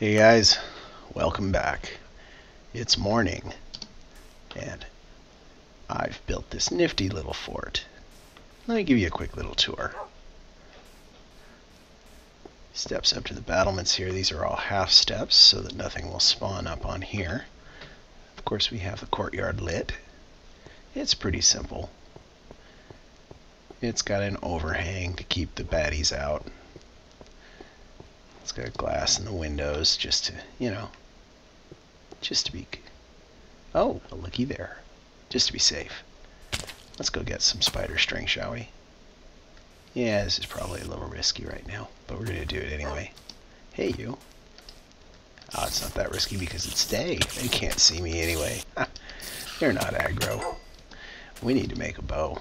Hey guys, welcome back. It's morning, and I've built this nifty little fort. Let me give you a quick little tour. Steps up to the battlements here. These are all half steps so that nothing will spawn up on here. Of course, we have the courtyard lit. It's pretty simple. It's got an overhang to keep the baddies out. It's got glass in the windows just to, just to be... Oh, a looky there. Just to be safe. Let's go get some spider string, shall we? Yeah, this is probably a little risky right now, but we're going to do it anyway. Hey, you. Oh, it's not that risky because it's day. They can't see me anyway. They're not aggro. We need to make a bow.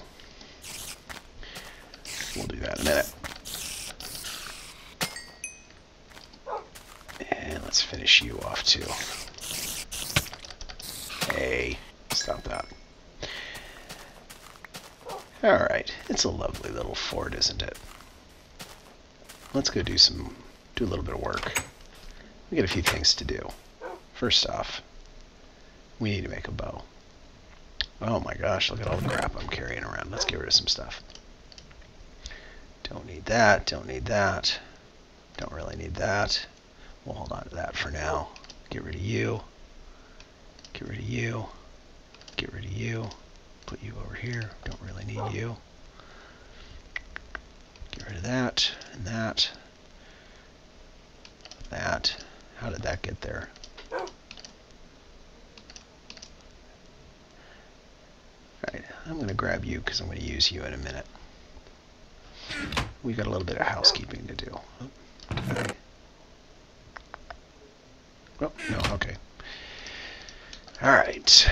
We'll do that in a minute. And let's finish you off too. Hey, stop that. Alright, it's a lovely little fort, isn't it? Let's go do a little bit of work. We got a few things to do. First off, we need to make a bow. Oh my gosh, look at all the crap I'm carrying around. Let's get rid of some stuff. Don't need that, don't need that. Don't really need that. We'll hold on to that for now. Get rid of you. Get rid of you. Get rid of you. Put you over here. Don't really need you. Get rid of that and that. That. How did that get there? Alright, I'm going to grab you because I'm going to use you in a minute. We've got a little bit of housekeeping to do. Okay. Oh, no, okay. Alright.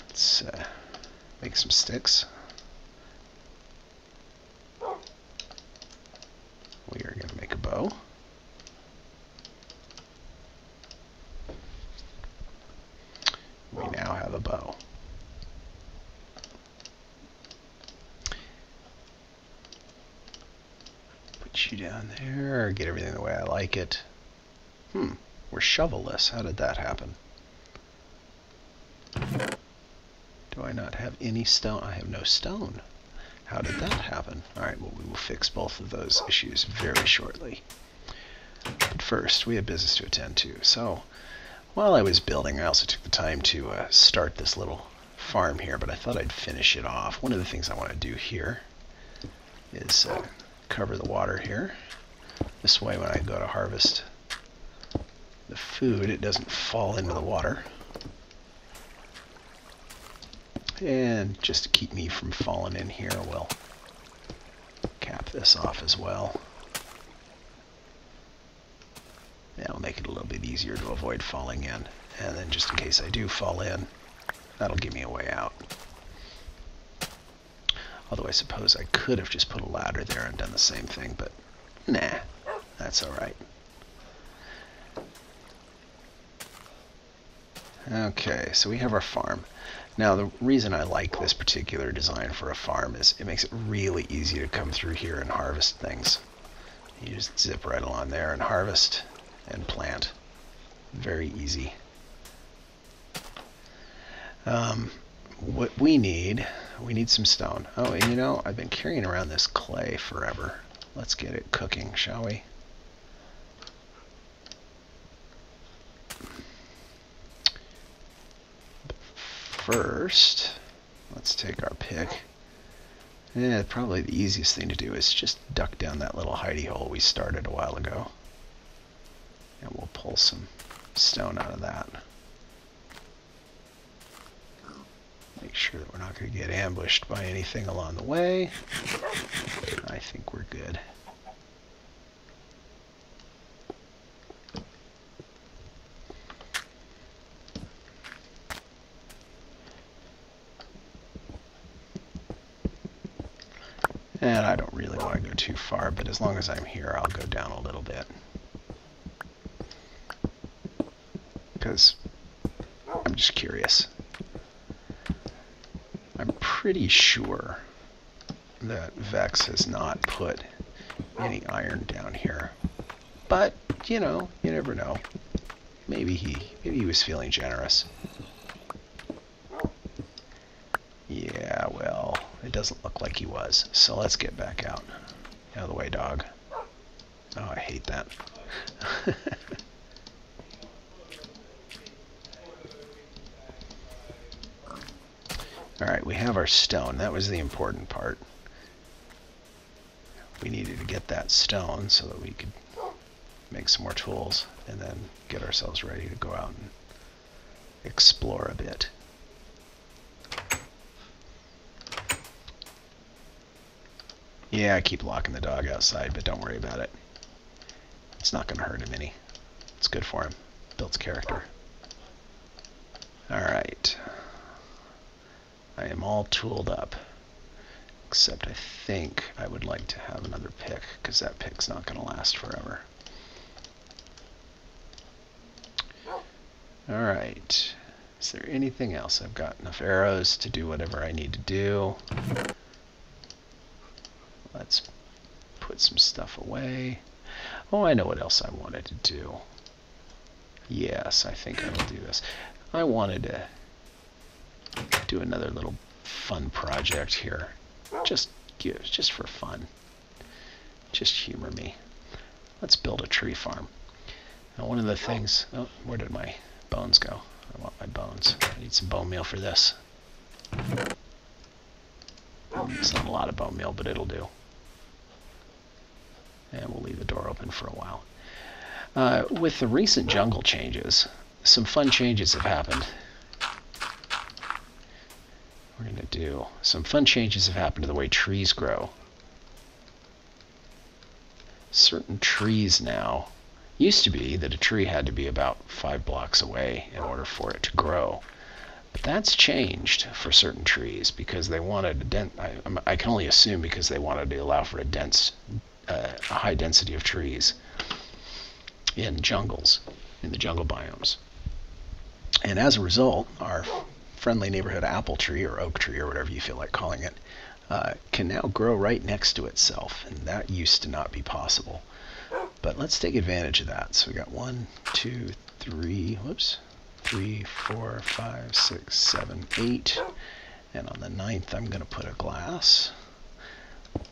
Let's make some sticks. We are going to make a bow. We now have a bow. Put you down there, get everything the way I like it. We're shovel-less. How did that happen? Do I not have any stone? I have no stone. How did that happen? Alright, well, we will fix both of those issues very shortly. But first, we have business to attend to. So, while I was building, I also took the time to start this little farm here, but I thought I'd finish it off. One of the things I want to do here is cover the water here. This way, when I go to harvest the food, it doesn't fall into the water. And just to keep me from falling in here, we'll cap this off as well. That'll make it a little bit easier to avoid falling in. And then just in case I do fall in, that'll give me a way out. Although I suppose I could have just put a ladder there and done the same thing, but nah, that's alright. Okay, so we have our farm. Now, the reason I like this particular design for a farm is it makes it really easy to come through here and harvest things. You just zip right along there and harvest and plant. Very easy. What we need some stone. Oh, and I've been carrying around this clay forever. Let's get it cooking, shall we? First, let's take our pick. Yeah, probably the easiest thing to do is just duck down that little hidey hole we started a while ago. And we'll pull some stone out of that. Make sure that we're not going to get ambushed by anything along the way. I think we're good. And I don't really want to go too far, but as long as I'm here, I'll go down a little bit. Because I'm just curious. I'm pretty sure that Vechz has not put any iron down here. But, you never know. maybe he was feeling generous. Yeah, well, it doesn't look like he was. So let's get back out. Out of the way, dog. Oh, I hate that. Alright, we have our stone. That was the important part. We needed to get that stone so that we could make some more tools and then get ourselves ready to go out and explore a bit. Yeah, I keep locking the dog outside, but don't worry about it. It's not going to hurt him any. It's good for him. Builds character. Alright. I am all tooled up. Except I think I would like to have another pick, because that pick's not going to last forever. Alright. Is there anything else? I've got enough arrows to do whatever I need to do. Let's put some stuff away. Oh, I know what else I wanted to do. Yes, I think I will do this. I wanted to do another little fun project here. Just for fun. Just humor me. Let's build a tree farm. Now one of the things... Oh, where did my bones go? I want my bones. I need some bone meal for this. It's not a lot of bone meal, but it'll do. And we'll leave the door open for a while. With the recent jungle changes, some fun changes have happened. We're going to do some fun changes have happened to the way trees grow. Certain trees now, used to be that a tree had to be about 5 blocks away in order for it to grow. But that's changed for certain trees because they wanted I can only assume because they wanted to allow for a high density of trees in jungles, in the jungle biomes. And as a result, our friendly neighborhood apple tree or oak tree or whatever you feel like calling it can now grow right next to itself, and that used to not be possible. But let's take advantage of that. So we got 1, 2, 3, 3, 4, 5, 6, 7, 8, and on the 9th I'm going to put a glass.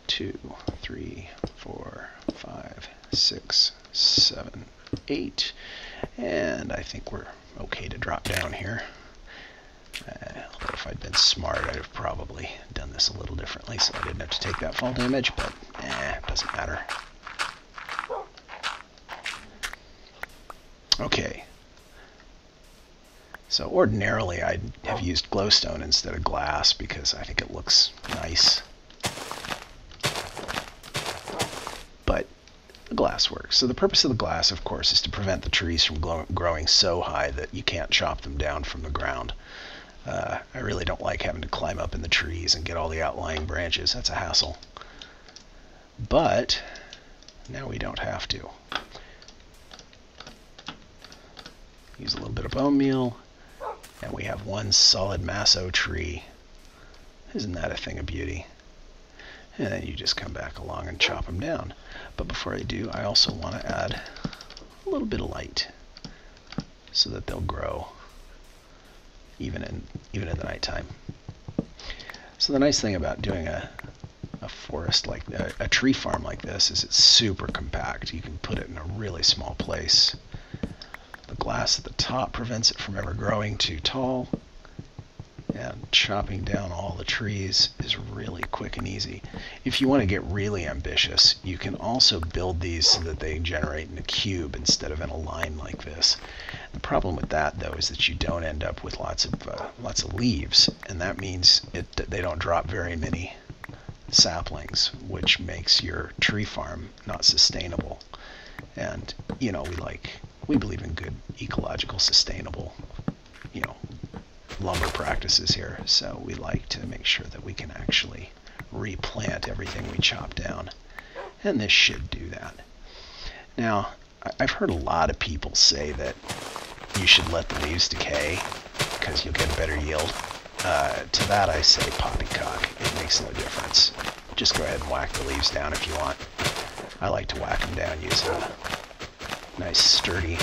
2, 3, 4, 5, 6, 7, 8, and I think we're okay to drop down here. Although if I'd been smart, I'd have probably done this a little differently so I didn't have to take that fall damage, but it doesn't matter. Okay. So ordinarily I'd have used glowstone instead of glass because I think it looks nice. But the glass works. So the purpose of the glass, of course, is to prevent the trees from growing so high that you can't chop them down from the ground. I really don't like having to climb up in the trees and get all the outlying branches. That's a hassle. But now we don't have to. Use a little bit of bone meal, and we have one solid masso tree. Isn't that a thing of beauty? And then you just come back along and chop them down. But before I do, I also want to add a little bit of light so that they'll grow even in the nighttime. So the nice thing about doing a forest like a tree farm like this is it's super compact. You can put it in a really small place. The glass at the top prevents it from ever growing too tall, and chopping down all the trees is really quick and easy. If you want to get really ambitious, you can also build these so that they generate in a cube instead of in a line like this. The problem with that, though, is that you don't end up with lots of leaves, and that means they don't drop very many saplings, which makes your tree farm not sustainable. And we believe in good ecological, sustainable, lumber practices here. So we like to make sure that we can actually replant everything we chop down, and this should do that. Now, I've heard a lot of people say that you should let the leaves decay because you'll get a better yield. To that I say poppycock. It makes no difference. Just go ahead and whack the leaves down if you want. I like to whack them down using a nice sturdy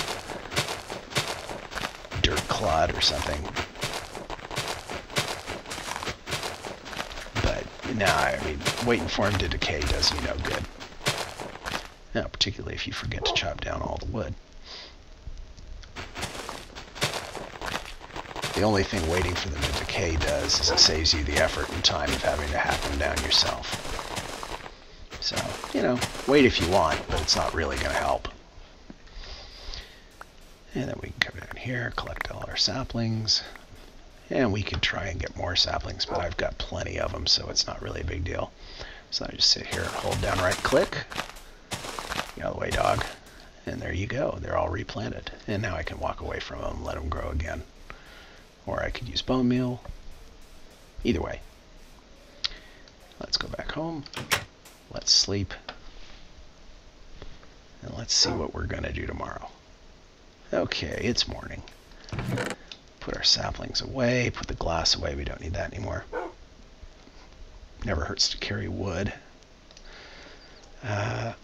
clod or something. But no, I mean, waiting for him to decay does you no good. Now, particularly if you forget to chop down all the wood. The only thing waiting for them to decay does is it saves you the effort and time of having to hack them down yourself. So, you know, wait if you want, but it's not really going to help. And then we can come down here, collect all our saplings. And we could try and get more saplings, but I've got plenty of them, so it's not really a big deal. So I just sit here and hold down right click. Get out of the way, dog. And there you go. They're all replanted. And now I can walk away from them and let them grow again. Or I could use bone meal. Either way. Let's go back home. Let's sleep. And let's see what we're going to do tomorrow. Okay, it's morning. Put our saplings away. Put the glass away. We don't need that anymore. Never hurts to carry wood.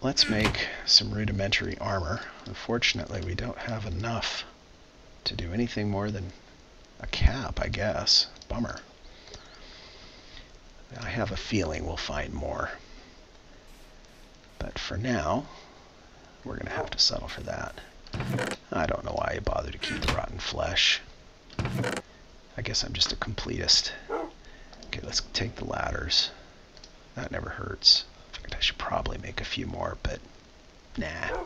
Let's make some rudimentary armor. Unfortunately, we don't have enough to do anything more than a cap, I guess. Bummer. I have a feeling we'll find more. But for now, we're going to have to settle for that. I don't know why I bothered to keep the rotten flesh. I guess I'm just a completist. Okay, let's take the ladders. That never hurts. In fact, I should probably make a few more, but nah.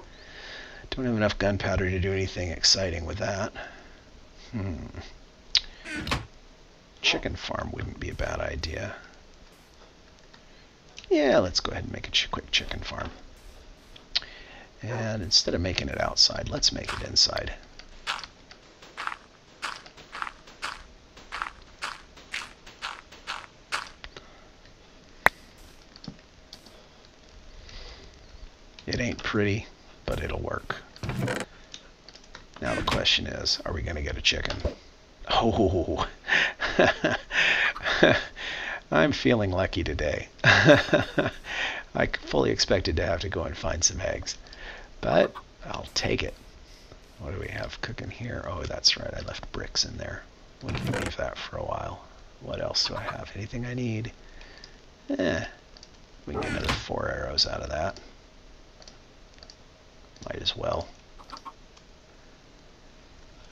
Don't have enough gunpowder to do anything exciting with that. Chicken farm wouldn't be a bad idea. Yeah, let's go ahead and make a quick chicken farm. And instead of making it outside, let's make it inside. It ain't pretty, but it'll work. Now the question is, are we going to get a chicken? Oh, I'm feeling lucky today. I fully expected to have to go and find some eggs, but I'll take it. What do we have cooking here? Oh, that's right, I left bricks in there. We can leave that for a while. What else do I have? Anything I need? We can get another 4 arrows out of that. Might as well.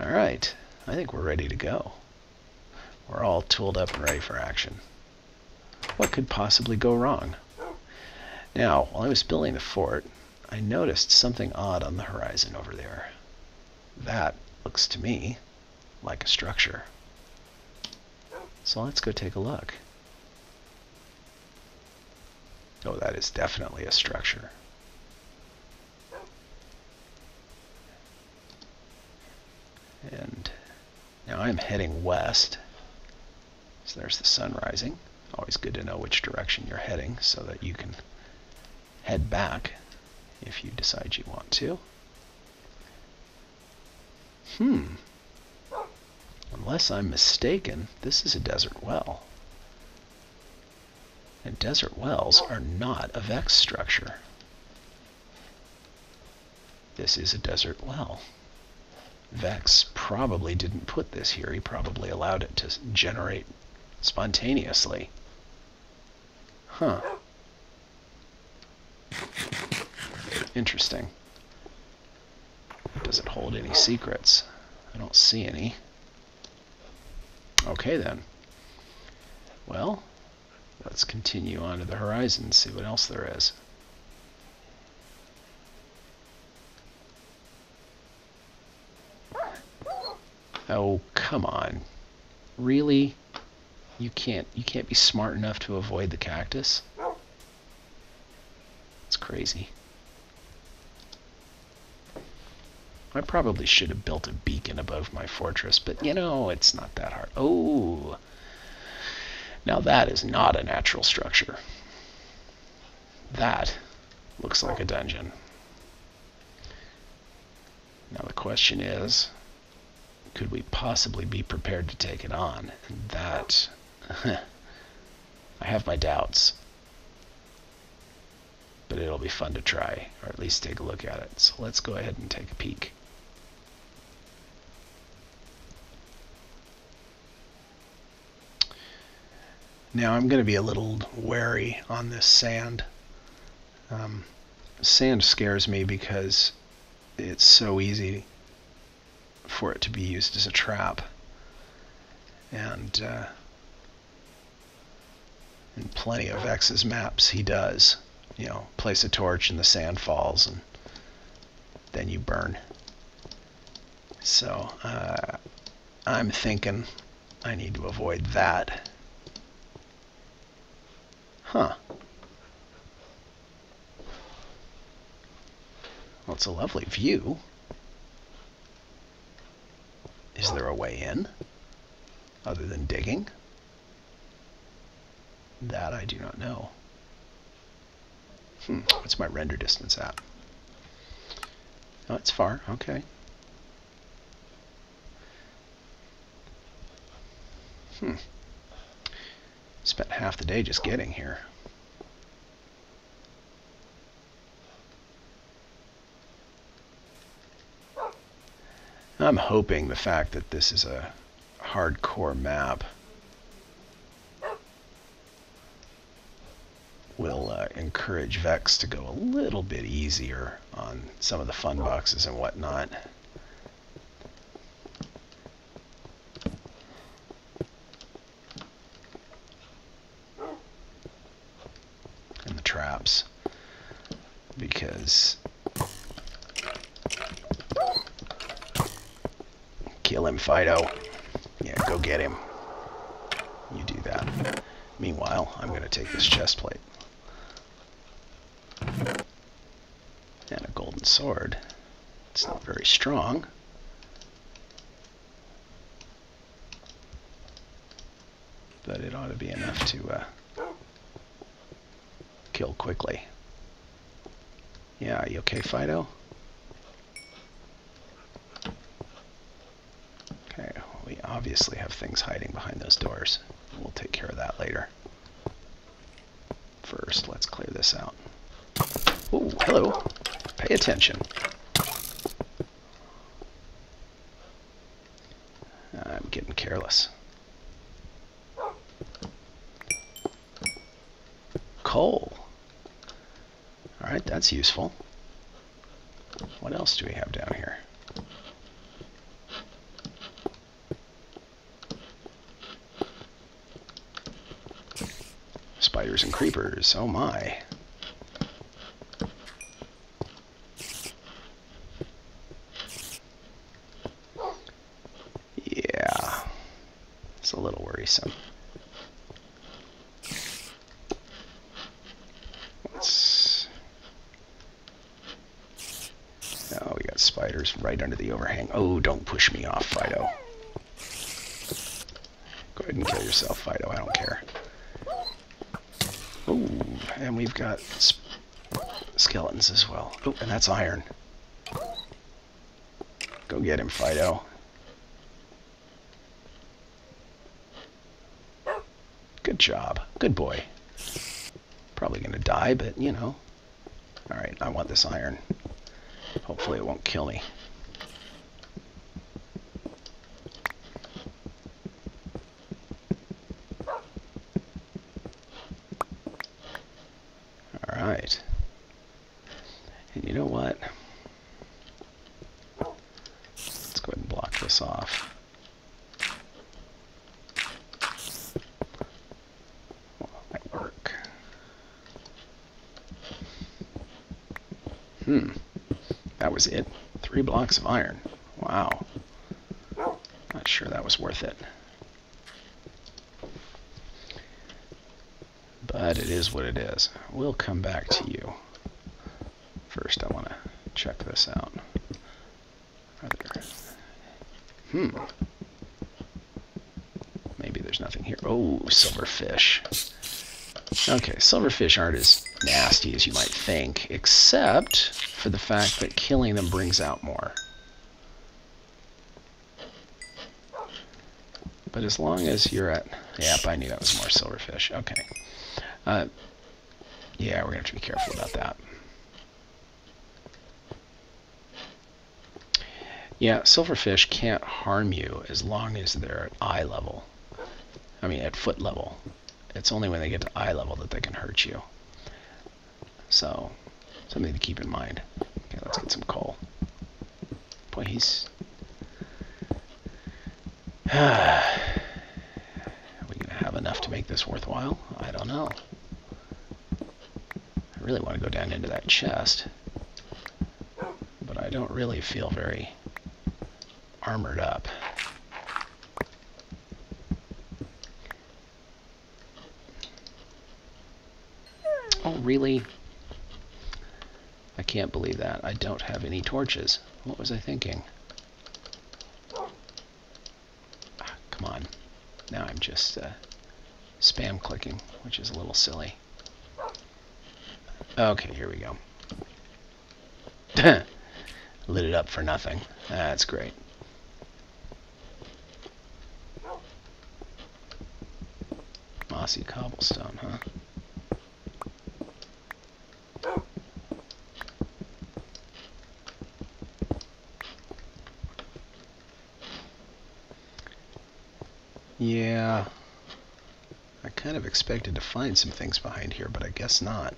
Alright, I think we're ready to go. We're all tooled up and ready for action. What could possibly go wrong? Now, while I was building the fort, I noticed something odd on the horizon over there. That looks to me like a structure. So let's go take a look. Oh, that is definitely a structure. And now I'm heading west. So there's the sun rising. Always good to know which direction you're heading so that you can head back if you decide you want to. Unless I'm mistaken, this is a desert well. And desert wells are not a Vechz structure. This is a desert well. Vechz probably didn't put this here. He probably allowed it to generate spontaneously. Huh. Interesting. Does it hold any secrets? I don't see any. Okay then. Well, let's continue on to the horizon and see what else there is. Oh, come on. Really? You can't be smart enough to avoid the cactus? It's crazy. I probably should have built a beacon above my fortress, but you know, it's not that hard. Oh, now that is not a natural structure. That looks like a dungeon. Now the question is, could we possibly be prepared to take it on? And that, I have my doubts. But it'll be fun to try, or at least take a look at it. So let's go ahead and take a peek. Now I'm going to be a little wary on this sand. Sand scares me because it's so easy for it to be used as a trap. And in plenty of Vechz's maps he does. You know, place a torch and the sand falls and then you burn. So I'm thinking I need to avoid that. Huh. Well, it's a lovely view. Is there a way in other than digging? That I do not know. What's my render distance at? Oh, it's far. Okay. Spent half the day just getting here. I'm hoping the fact that this is a hardcore map will encourage Vechz to go a little bit easier on some of the fun boxes and whatnot. And the traps. Because kill him, Fido. Yeah, go get him. You do that. Meanwhile, I'm going to take this chest plate. And a golden sword. It's not very strong. But it ought to be enough to kill quickly. Yeah, you okay, Fido? Okay, we obviously have things hiding behind those doors. We'll take care of that later. First, let's clear this out. Oh, hello. Pay attention. I'm getting careless. Coal. Alright, that's useful. What else do we have down here? Spiders and creepers. Oh my. Yeah. It's a little worrisome. Oh, we got spiders right under the overhang. Oh, don't push me off, Fido. Go ahead and kill yourself, Fido. I don't care. Oh, and we've got skeletons as well. Oh, and that's iron. Go get him, Fido. Good job. Good boy. Probably gonna die, but you know. Alright, I want this iron. Hopefully it won't kill me. Alright. And you know what? Let's go ahead and block this off. Well, that might work. That was it. 3 blocks of iron. Wow. Not sure that was worth it. But it is what it is. We'll come back to you. First, I want to check this out. Are there... Maybe there's nothing here. Oh, silverfish. Okay, silverfish aren't as nasty as you might think, except for the fact that killing them brings out more. But as long as you're at... Yep, I knew that was more silverfish. Okay. Yeah, we're going to have to be careful about that. Yeah, silverfish can't harm you as long as they're at eye level. I mean, at foot level. It's only when they get to eye level that they can hurt you. So, something to keep in mind. Okay, let's get some coal. Boy, he's... Are we going to have enough to make this worthwhile? I don't know. I really want to go down into that chest, but I don't really feel very armored up. Oh, really? I can't believe that. I don't have any torches. What was I thinking? Come on. Now I'm just spam clicking, which is a little silly. Okay, here we go. Lit it up for nothing. That's great. Mossy cobblestone, huh? Yeah, I kind of expected to find some things behind here, but I guess not.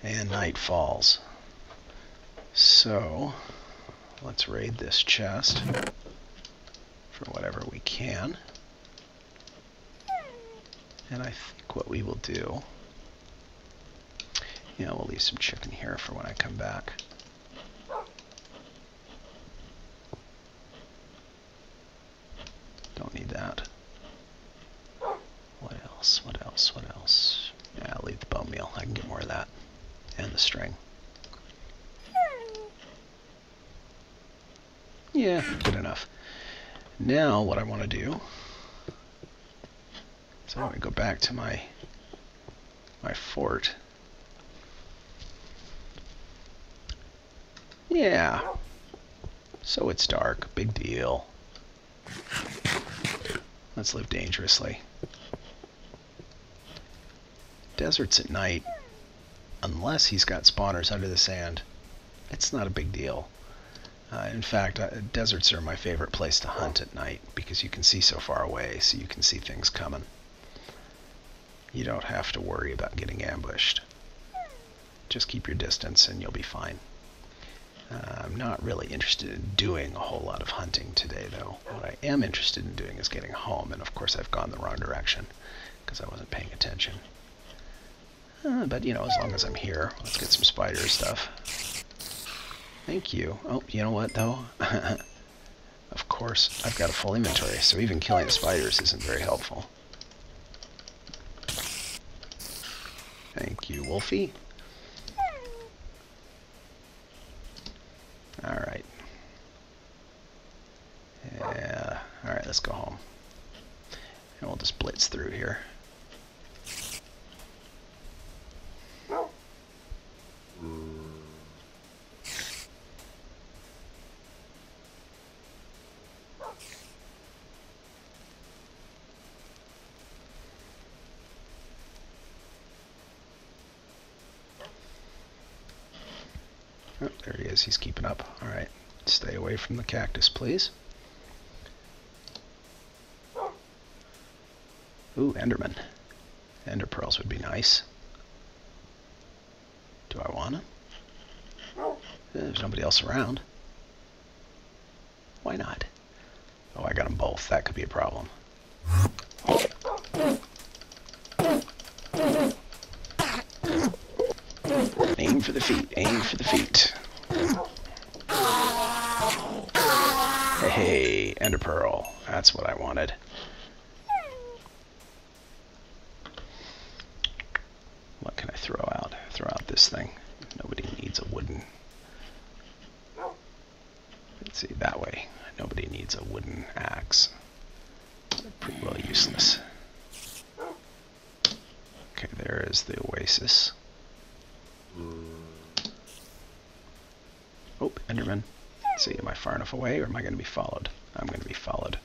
And night falls. So, let's raid this chest for whatever we can. And I think what we will do, we'll leave some chicken here for when I come back. Don't need that. What else? What else? What else? Yeah, I'll leave the bone meal. I can get more of that. And the string. Yeah, good enough. Now what I want to do is I want to go back to my fort. Yeah. So it's dark. Big deal. Let's live dangerously. Deserts at night, unless he's got spawners under the sand, it's not a big deal. In fact, deserts are my favorite place to hunt at night because you can see so far away, so you can see things coming. You don't have to worry about getting ambushed. Just keep your distance and you'll be fine. I'm not really interested in doing a whole lot of hunting today, though. What I am interested in doing is getting home, and of course I've gone the wrong direction because I wasn't paying attention. But, as long as I'm here, let's get some spider stuff. Thank you. Oh, you know what, though? Of course, I've got a full inventory, so even killing spiders isn't very helpful. Thank you, Wolfie. Alright. Yeah. Alright, let's go home. And we'll just blitz through here. Oh, there he is. He's keeping up. Alright. Stay away from the cactus, please. Ooh, Enderman. Ender pearls would be nice. Do I want them? There's nobody else around. Why not? Oh, I got them both. That could be a problem. Aim for the feet. Aim for the feet. Hey, Ender pearl. That's what I wanted. What can I throw out? Throw out this thing. Nobody needs a wooden... Let's see, that way. Nobody needs a wooden axe. They're pretty well useless. Okay, there is the oasis. Oh, Enderman. Let's see, am I far enough away or am I going to be followed? I'm going to be followed.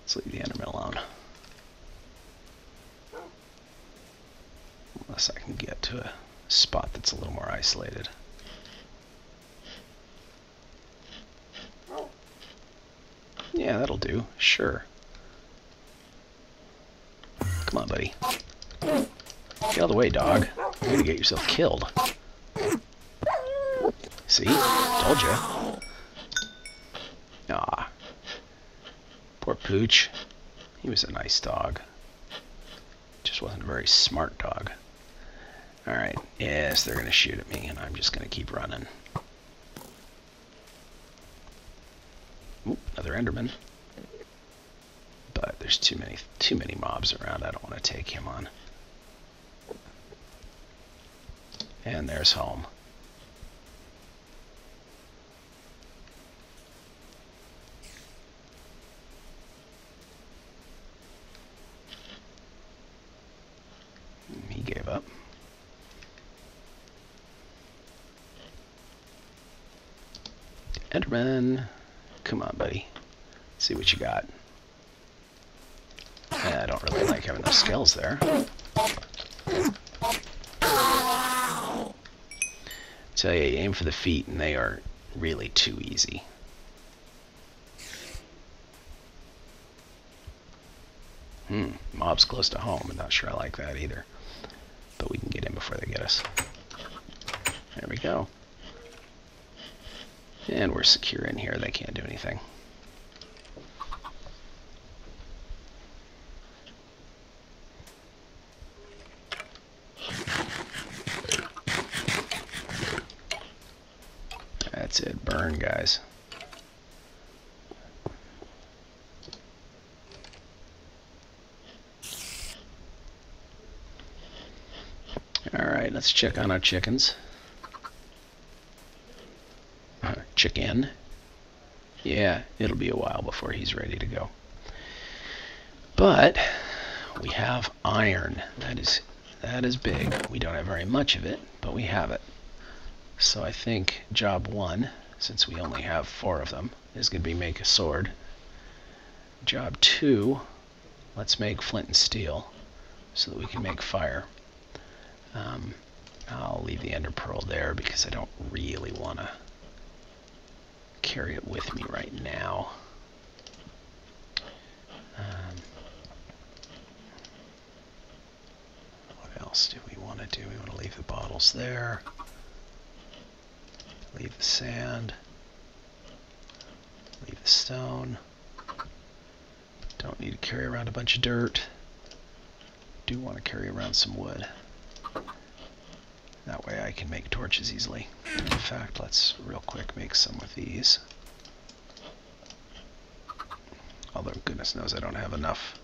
Let's leave the Enderman alone. Unless I can get to a spot that's a little more isolated. Yeah, that'll do. Sure. Come on, buddy. Get out of the way, dog. You're gonna get yourself killed. See? Told you. Aw. Poor Pooch. He was a nice dog. Just wasn't a very smart dog. Alright, yes, they're gonna shoot at me, and I'm just gonna keep running. Ooh, another Enderman. But there's too many mobs around. I don't want to take him on. And there's home. He gave up. Enderman, come on, buddy. Let's see what you got. I don't really like having those skells there. Tell you, aim for the feet, and they are really too easy. Mobs close to home. I'm not sure I like that either. But we can get in before they get us. There we go. And we're secure in here. They can't do anything. That's it. Burn, guys. Alright, let's check on our chickens. Chicken. Yeah, it'll be a while before he's ready to go. But we have iron. That is big. We don't have very much of it, but we have it. So I think job 1, since we only have 4 of them, is going to be make a sword. Job 2, let's make flint and steel so that we can make fire. I'll leave the ender pearl there because I don't really want to carry it with me right now. What else do we want to do? We want to leave the bottles there. Leave the sand. Leave the stone. Don't need to carry around a bunch of dirt. Do want to carry around some wood. That way I can make torches easily. In fact, let's real quick make some with these. Although goodness knows I don't have enough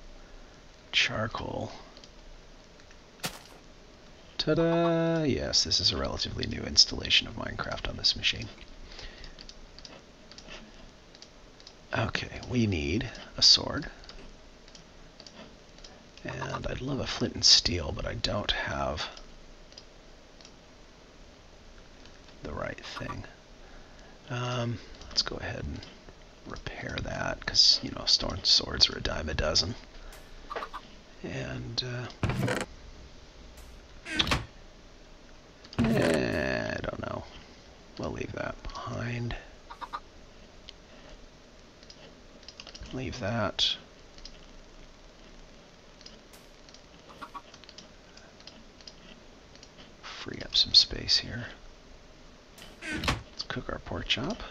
charcoal. Ta-da! Yes, this is a relatively new installation of Minecraft on this machine. Okay, we need a sword. And I'd love a flint and steel, but I don't have the right thing. Let's go ahead and repair that, because, you know, stone swords are a dime a dozen. And, I don't know. We'll leave that behind. Leave that. Free up some space here. Let's cook our pork chop.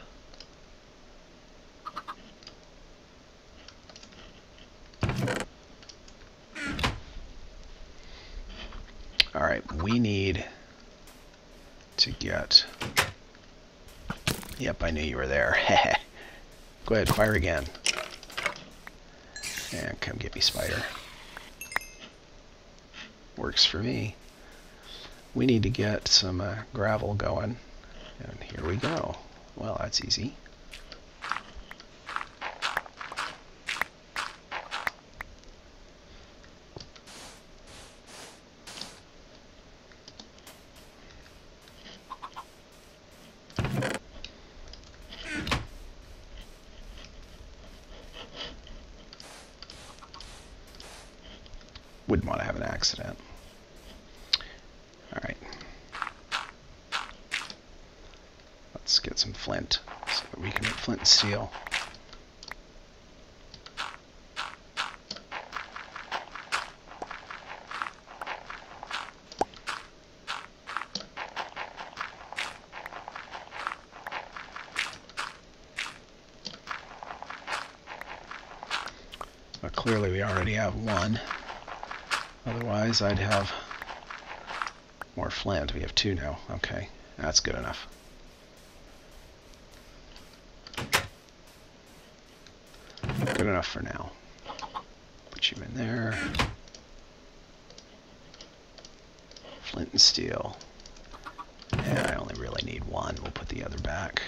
Alright, we need to get... Yep, I knew you were there. Go ahead, fire again. And come get me, spider. Works for me. We need to get some gravel going. And here we go. Well, that's easy. Wouldn't want to have an accident. Alright. Let's get some flint so that we can make flint and steel. But clearly we already have one. Otherwise I'd have more flint. We have 2 now. Okay, that's good enough. Good enough for now. Put you in there. Flint and steel. And I only really need 1. We'll put the other back.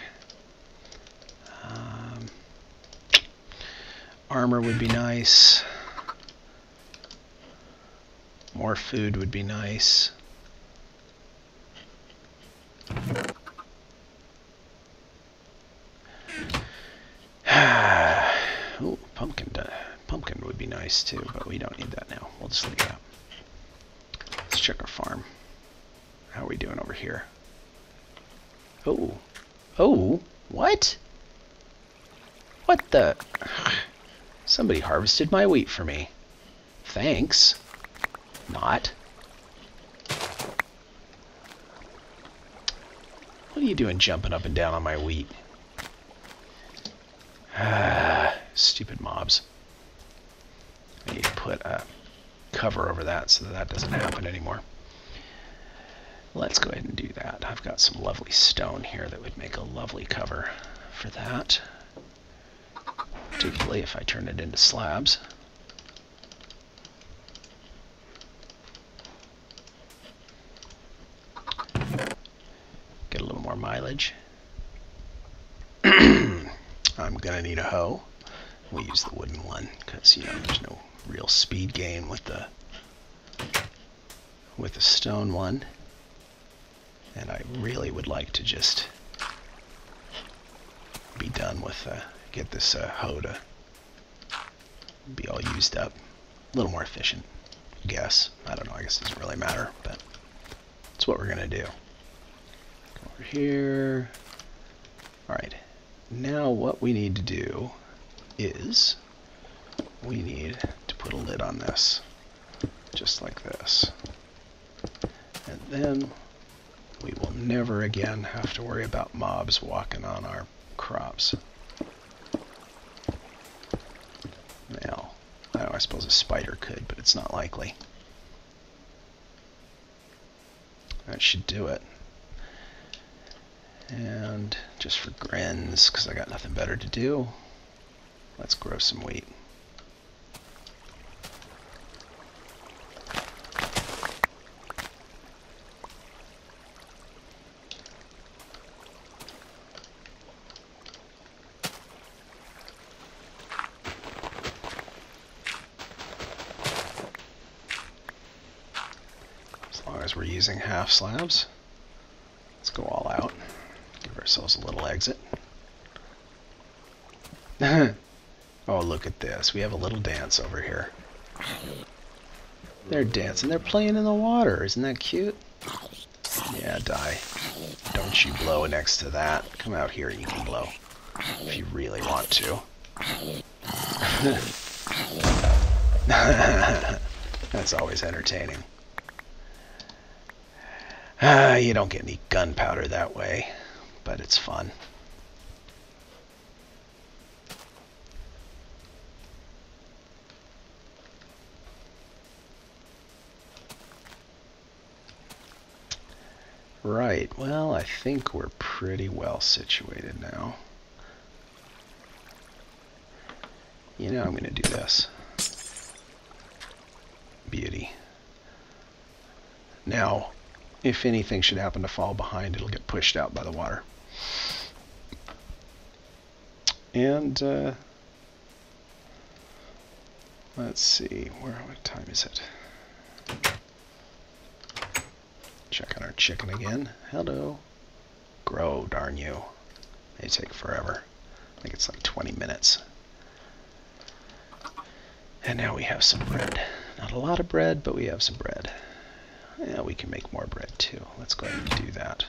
Armor would be nice. More food would be nice. Ooh, pumpkin would be nice too, but we don't need that now. We'll just leave that. Let's check our farm. How are we doing over here? Oh. Oh, what? What the? Somebody harvested my wheat for me. Thanks. Not. What are you doing jumping up and down on my wheat? Stupid mobs. I need to put a cover over that so that doesn't happen anymore. Let's go ahead and do that. I've got some lovely stone here that would make a lovely cover for that. Particularly if I turn it into slabs. Get a little more mileage. I'm gonna need a hoe. We'll use the wooden one because, you know, there's no real speed gain with the stone one. And I really would like to just be done with get this hoe to be all used up. A little more efficient, I guess. I don't know, I guess it doesn't really matter, but it's what we're gonna do. Go over here. Alright, now what we need to do is we need to put a lid on this, just like this. And then we will never again have to worry about mobs walking on our crops. Now, I suppose a spider could, but it's not likely. That should do it. And just for grins, because I got nothing better to do, let's grow some wheat. As long as we're using half slabs, let's go all out. Give ourselves a little exit. Oh, look at this. We have a little dance over here. They're dancing. They're playing in the water. Isn't that cute? Yeah, die. Don't you blow next to that. Come out here and you can blow. If you really want to. That's always entertaining. You don't get any gunpowder that way, but it's fun. Right, well, I think we're pretty well situated now. You know, I'm going to do this. Beauty. Now, if anything should happen to fall behind, it'll get pushed out by the water. And, let's see, what time is it? Check on our chicken again. Hello. Grow, darn you. They take forever. I think it's like 20 minutes. And now we have some bread. Not a lot of bread, but we have some bread. Yeah, we can make more bread too. Let's go ahead and do that.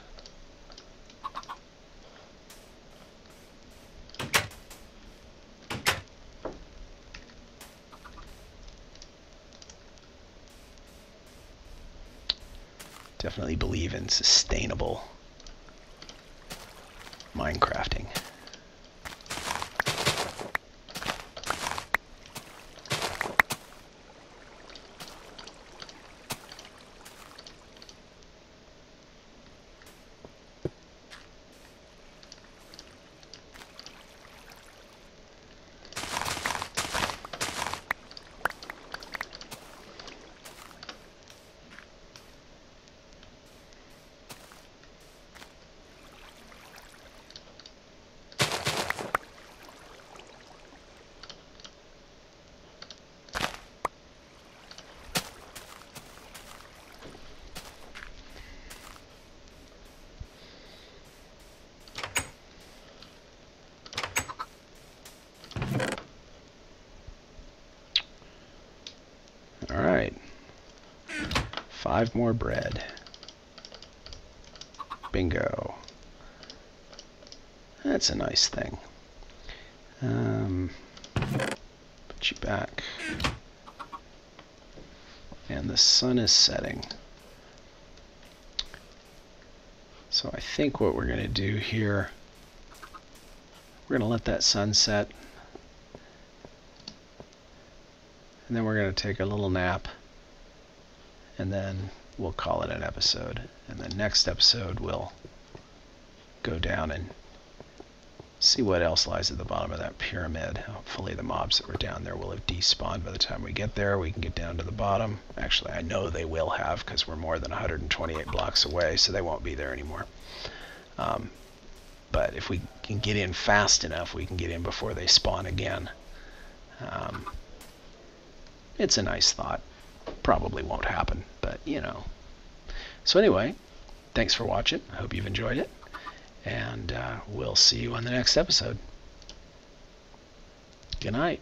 Definitely believe in sustainable Minecrafting. 5 more bread. Bingo. That's a nice thing. Put you back. And the sun is setting. So I think what we're going to do here, we're going to let that sun set. And then we're going to take a little nap. And then we'll call it an episode. And the next episode we'll go down and see what else lies at the bottom of that pyramid. Hopefully the mobs that were down there will have despawned by the time we get there. We can get down to the bottom. Actually, I know they will have, because we're more than 128 blocks away, so they won't be there anymore. But if we can get in fast enough, we can get in before they spawn again. It's a nice thought. Probably won't happen, but you know. So anyway, thanks for watching. I hope you've enjoyed it. And we'll see you on the next episode. Good night.